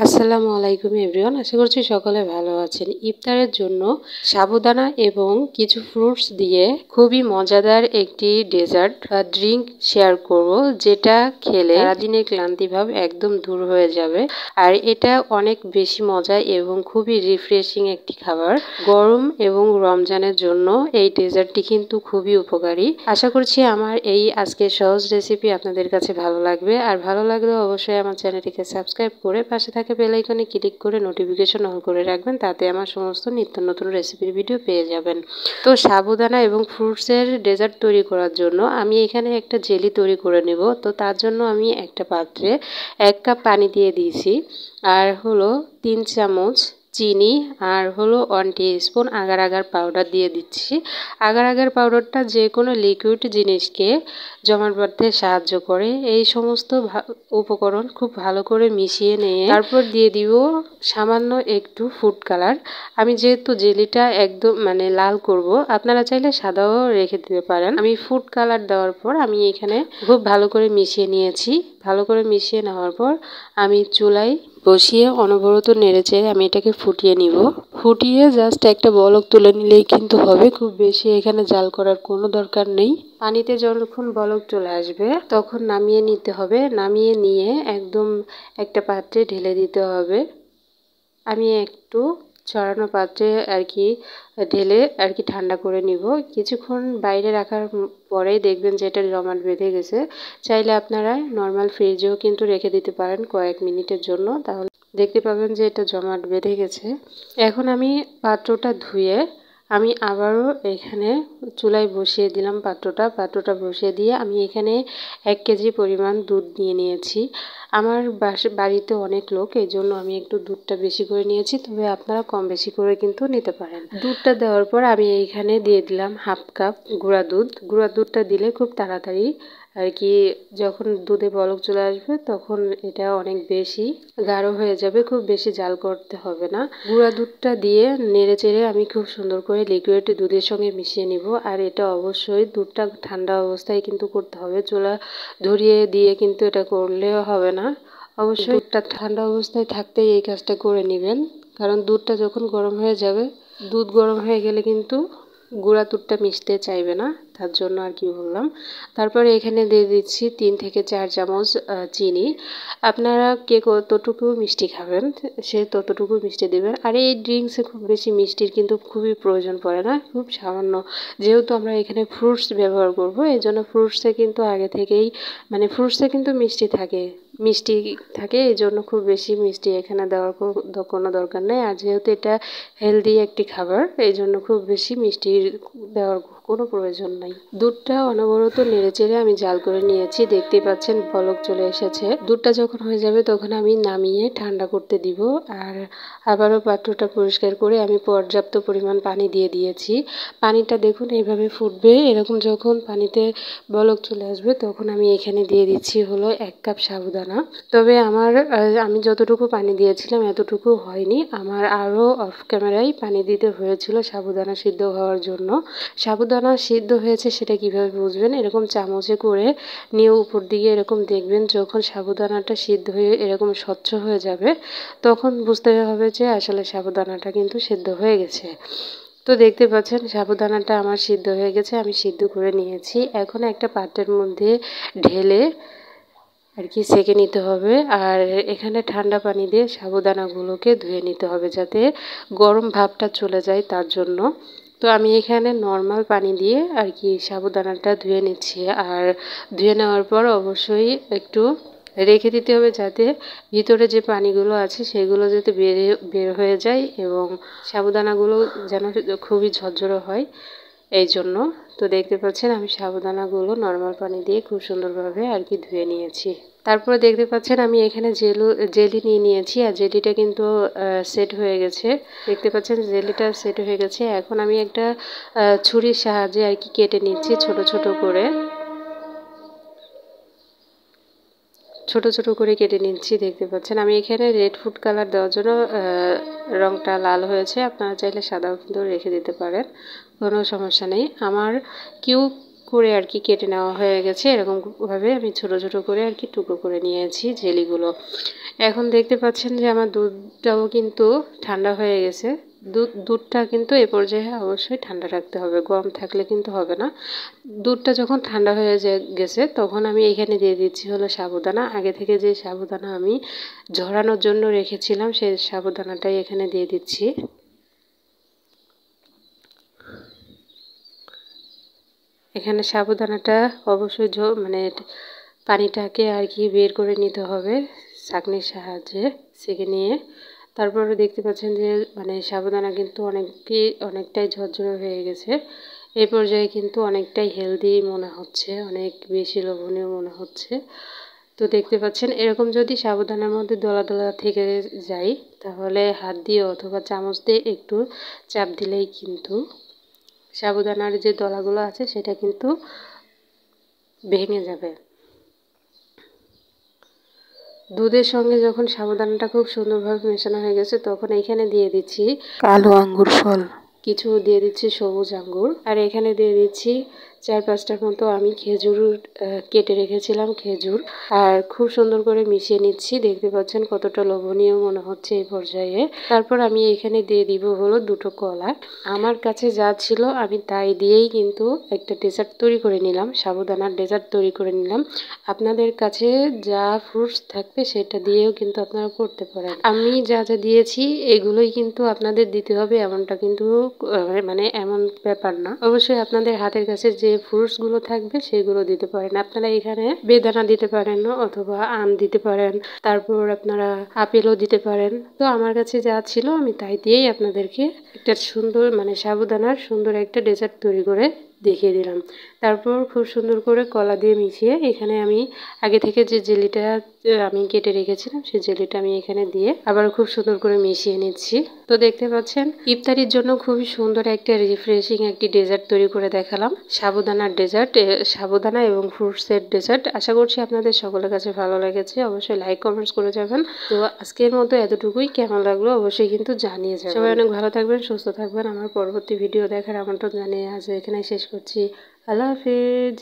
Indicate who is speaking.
Speaker 1: আসসালামু আলাইকুম এভরিওয়ান, আশা করছি সকলে ভালো আছেন। ইফতারের জন্য সাবুদানা এবং কিছু ফ্রুটস দিয়ে খুবই মজাদার একটি ডেজার্ট বা ড্রিঙ্ক শেয়ার করব, যেটা খেলে সারাদিনের ক্লান্তি ভাব একদম দূর হয়ে যাবে। আর এটা অনেক বেশি মজা এবং খুবই রিফ্রেশিং একটি খাবার। গরম এবং রমজানের জন্য এই ডেজার্টটি কিন্তু খুবই উপকারী। আশা করছি আমার এই আজকের সহজ রেসিপি আপনাদের কাছে ভালো লাগবে। আর ভালো লাগলে অবশ্যই আমার চ্যানেলটিকে সাবস্ক্রাইব করে পাশে থাকা বেল আইকনে ক্লিক করে নোটিফিকেশন অন করে রাখবেন, তাতে আমার সমস্ত নিত্য নতুন রেসিপির ভিডিও পেয়ে যাবেন। তো সাবুদানা এবং ফ্রুটসের ডেজার্ট তৈরি করার জন্য আমি এখানে একটা জেলি তৈরি করে নেব। তো তার জন্য আমি একটা পাত্রে 1 কাপ পানি দিয়ে দিয়েছি, আর হলো 3 চামচ চিনি, আর হলো 1 টিস্পুন আগার আগার পাউডার দিয়ে দিচ্ছি। আগার আগার পাউডারটা যে কোনো লিকুইড জিনিসকে জমাট বাঁধতে সাহায্য করে। এই সমস্ত উপকরণ খুব ভালো করে মিশিয়ে নিয়ে তারপর দিয়ে দিব সামান্য একটু ফুড কালার। আমি যেহেতু জেলিটা একদম লাল করব, আপনারা চাইলে সাদাও রেখে দিতে পারেন। আমি ফুড কালার দেওয়ার পর আমি এখানে খুব ভালো করে মিশিয়ে নিয়েছি। ভালো করে মিশিয়ে নেওয়ার পর আমি চুলায় বসিয়ে অনবরত নেড়েচেড়ে আমি এটাকে ফুটিয়ে নিব। ফুটিয়ে জাস্ট একটা বলক তুলে নিলেই কিন্তু হবে, খুব বেশি এখানে জাল করার কোনো দরকার নেই। পানিতে যখন বলক চলে আসবে তখন নামিয়ে নিতে হবে। নামিয়ে নিয়ে একদম একটা পাত্রে ঢেলে দিতে হবে। আমি একটু ছড়ানো পাত্রে ঢেলে ঠান্ডা করে নিব। কিছুক্ষণ বাইরে রাখার পরেই দেখবেন যে এটা জমাট বেঁধে গেছে। চাইলে আপনারা নর্মাল ফ্রিজেও কিন্তু রেখে দিতে পারেন কয়েক মিনিটের জন্য, তাহলে দেখতে পাবেন যে এটা জমাট বেঁধে গেছে। এখন আমি পাত্রটা ধুয়ে আমি আবারও এখানে চুলায় বসিয়ে দিলাম পাত্রটা বসিয়ে দিয়ে আমি এখানে 1 কেজি পরিমাণ দুধ নিয়ে নিয়েছি। আমার বাড়িতে অনেক লোক, এই জন্য আমি একটু দুধটা বেশি করে নিয়েছি, তবে আপনারা কম বেশি করে কিন্তু নিতে পারেন। দুধটা দেওয়ার পর আমি এইখানে দিয়ে দিলাম 1/2 কাপ গুঁড়া দুধটা দিলে খুব তাড়াতাড়ি যখন দুধে বলক চলে আসবে তখন এটা অনেক বেশি গাঢ় হয়ে যাবে, খুব বেশি জাল করতে হবে না। গুঁড়া দুধটা দিয়ে নেড়েচেড়ে আমি খুব সুন্দর করে লিকুইড দুধের সঙ্গে মিশিয়ে নিব। আর এটা অবশ্যই দুধটা ঠান্ডা অবস্থায় কিন্তু করতে হবে, চুলা ধরিয়ে দিয়ে কিন্তু এটা করলেও হবে না। অবশ্যই দুধটা ঠান্ডা অবস্থায় থাকতেই এই কাজটা করে নেবেন, কারণ দুধটা যখন গরম হয়ে যাবে, দুধ গরম হয়ে গেলে কিন্তু গুঁড়া দুধটা মিশতে চাইবে না, তার জন্য বললাম। তারপরে এখানে দিয়ে দিচ্ছি 3 থেকে 4 চামচ চিনি। আপনারা কে কতটুকু মিষ্টি খাবেন সে ততটুকু মিষ্টি দেবেন। আর এই ড্রিঙ্কসে খুব বেশি মিষ্টির কিন্তু খুবই প্রয়োজন পড়ে না, খুব সামান্য। যেহেতু আমরা এখানে ফ্রুটস ব্যবহার করব, এই জন্য ফ্রুটসে কিন্তু আগে থেকেই ফ্রুটসে কিন্তু মিষ্টি থাকে, এই জন্য খুব বেশি মিষ্টি এখানে দেওয়ার কোনো দরকার নেই। আর যেহেতু এটা হেলদি একটি খাবার, এই জন্য খুব বেশি মিষ্টি দেওয়ার কোনো প্রয়োজন নাই। দুধটা অনবরত নেড়েচেড়ে আমি জাল করে নিয়েছি, দেখতেই পাচ্ছেন বলক চলে এসেছে। দুধটা যখন হয়ে যাবে তখন আমি নামিয়ে ঠান্ডা করতে দিব। আর আবারও পাত্রটা পরিষ্কার করে আমি পর্যাপ্ত পরিমাণ পানি দিয়ে দিয়েছি। পানিটা দেখুন এইভাবে ফুটবে, এরকম যখন পানিতে বলক চলে আসবে তখন আমি এখানে দিয়ে দিচ্ছি হলো 1 কাপ সাবুদানা। তবে আমি যতটুকু পানি দিয়েছিলাম এতটুকু হয়নি, আমার আরও অফ ক্যামেরায় পানি দিতে হয়েছিল সাবুদানা সিদ্ধ হওয়ার জন্য। সাবুদানা সিদ্ধ হয়েছে সেটা কিভাবে বুঝবেন, এরকম চামচে করে নিয়ে উপর দিকে এরকম দেখবেন, যখন সাবুদানাটা সিদ্ধ হয়ে এরকম স্বচ্ছ হয়ে যাবে তখন বুঝতে হবে যে আসলে সাবুদানাটা কিন্তু সিদ্ধ হয়ে গেছে। তো দেখতে পাচ্ছেন সাবুদানাটা আমার সিদ্ধ হয়ে গেছে, আমি সিদ্ধ করে নিয়েছি। এখন একটা পাত্রের মধ্যে ঢেলে সেঁকে নিতে হবে। আর এখানে ঠান্ডা পানি দিয়ে সাবুদানাগুলোকে ধুয়ে নিতে হবে, যাতে গরম ভাবটা চলে যায় তার জন্য। তো আমি এখানে নর্মাল পানি দিয়ে সাবুদানাটা ধুয়ে নিচ্ছি। আর ধুয়ে নেওয়ার পর অবশ্যই একটু রেখে দিতে হবে, যাতে ভিতরে যে পানিগুলো আছে সেগুলো যাতে বের হয়ে যায় এবং সাবুদানাগুলো যেন খুবই ঝরঝরে হয়, এই জন্য। তো দেখতে পাচ্ছেন আমি সাবুদানাগুলো নর্মাল পানি দিয়ে খুব সুন্দরভাবে ধুয়ে নিয়েছি। তারপরে দেখতে পাচ্ছেন আমি এখানে জেলি নিয়ে নিয়েছি, আর জেলিটা কিন্তু সেট হয়ে গেছে। দেখতে পাচ্ছেন জেলিটা সেট হয়ে গেছে। এখন আমি একটা ছুরির সাহায্যে কেটে নিচ্ছি ছোট ছোট করে কেটে নিচ্ছি। দেখতে পাচ্ছেন আমি এখানে রেড ফুড কালার দেওয়ার জন্য রংটা লাল হয়েছে, আপনারা চাইলে সাদাও কিন্তু রেখে দিতে পারেন, কোনো সমস্যা নেই। আমার কিউব করে আর কি কেটে নেওয়া হয়ে গেছে। এরকমভাবে আমি ছোট ছোট করে আর কি টুকরো করে নিয়েছি জেলিগুলো। এখন দেখতে পাচ্ছেন যে আমার দুধটাও কিন্তু ঠান্ডা হয়ে গেছে। দুধটা কিন্তু এ পর্যায়ে অবশ্যই ঠান্ডা রাখতে হবে, গরম থাকলে কিন্তু হবে না। দুধটা যখন ঠান্ডা হয়ে গেছে তখন আমি এখানে দিয়ে দিচ্ছি হলো সাবুদানা। আগে থেকে যে সাবুদানা আমি ঝরানোর জন্য রেখেছিলাম সেই সাবুদানাটাই এখানে দিয়ে দিচ্ছি। এখানে সাবুদানাটা অবশ্যই মানে পানিটাকে আর কি বের করে নিতে হবে ছাঁকনির সাহায্যে ছেঁকে নিয়ে। তারপরে দেখতে পাচ্ছেন যে মানে সাবুদানা কিন্তু অনেকটাই ঝরঝরে হয়ে গেছে। এই পর্যায়ে কিন্তু অনেকটাই হেলদি মনে হচ্ছে, অনেক বেশি লোভনীয় মনে হচ্ছে। তো দেখতে পাচ্ছেন এরকম যদি সাবুদানার মধ্যে দলা দলা থেকে যায় তাহলে হাত দিয়ে অথবা চামচ দিয়ে একটু চাপ দিলেই কিন্তু সাবুদানার যে দলাগুলো আছে সেটা কিন্তু ভেঙে যাবে। দুধের সঙ্গে যখন সাবুদানাটা খুব সুন্দরভাবে মেশানো হয়ে গেছে তখন এখানে দিয়ে দিচ্ছি কালো আঙ্গুর ফল, কিছু দিয়ে দিচ্ছি সবুজ আঙ্গুর, আর এখানে দিয়ে দিচ্ছি 4-5টার মতো আমি খেজুর কেটে রেখেছিলাম খেজুর। আর খুব সুন্দর করে মিশিয়ে নিচ্ছি। দেখতে পাচ্ছেন কতটা লোভনীয় মনে হচ্ছে এই পর্যায়ে। তারপর আমি এখানে দিয়ে দিব হলো 2টো কলা। আমার কাছে যা ছিল আমি তাই দিয়েই কিন্তু একটা ডেজার্ট তৈরি করে নিলাম, সাবুদানার ডেজার্ট তৈরি করে নিলাম। আপনাদের কাছে যা ফ্রুটস থাকবে সেটা দিয়েও কিন্তু আপনারা করতে পারেন। আমি যা যা দিয়েছি এগুলোই কিন্তু আপনাদের দিতে হবে এমনটা কিন্তু মানে এমন ব্যাপার না। অবশ্যই আপনাদের হাতের কাছে যে ফ্রুটসগুলো থাকবে সেগুলো দিতে পারেন। আপনারা এখানে বেদানা দিতে পারেন অথবা আম দিতে পারেন, তারপর আপনারা আপেলও দিতে পারেন। তো আমার কাছে যা ছিল আমি তাই দিয়েই আপনাদেরকে একটা সুন্দর মানে সাবুদানার সুন্দর একটা ডেজার্ট তৈরি করে দেখিয়ে দিলাম। তারপর খুব সুন্দর করে কলা দিয়ে মিশিয়ে এখানে আমি আগে থেকে যে জেলিটা আমি কেটে রেখেছিলাম সেই জেলিটা আমি এখানে দিয়ে আবার খুব সুন্দর করে মিশিয়ে নিচ্ছি। তো দেখতে পাচ্ছেন ইফতারির জন্য খুবই সুন্দর একটা রিফ্রেশিং একটি ডেজার্ট তৈরি করে দেখালাম, সাবুদানার ডেজার্ট, সাবুদানা এবং ফ্রুটসের ডেজার্ট। আশা করছি আপনাদের সকলের কাছে ভালো লেগেছে। অবশ্যই লাইক কমেন্টস করে যাবেন। তো আজকের মতো এতটুকুই, কেমন লাগলো অবশ্যই কিন্তু জানিয়ে যাবেন। সবাই অনেক ভালো থাকবেন, সুস্থ থাকবেন। আমার পরবর্তী ভিডিও দেখার আমন্ত্রণ জানিয়ে আজ এখানে শেষ করছি। আল্লাহ হাফিজ।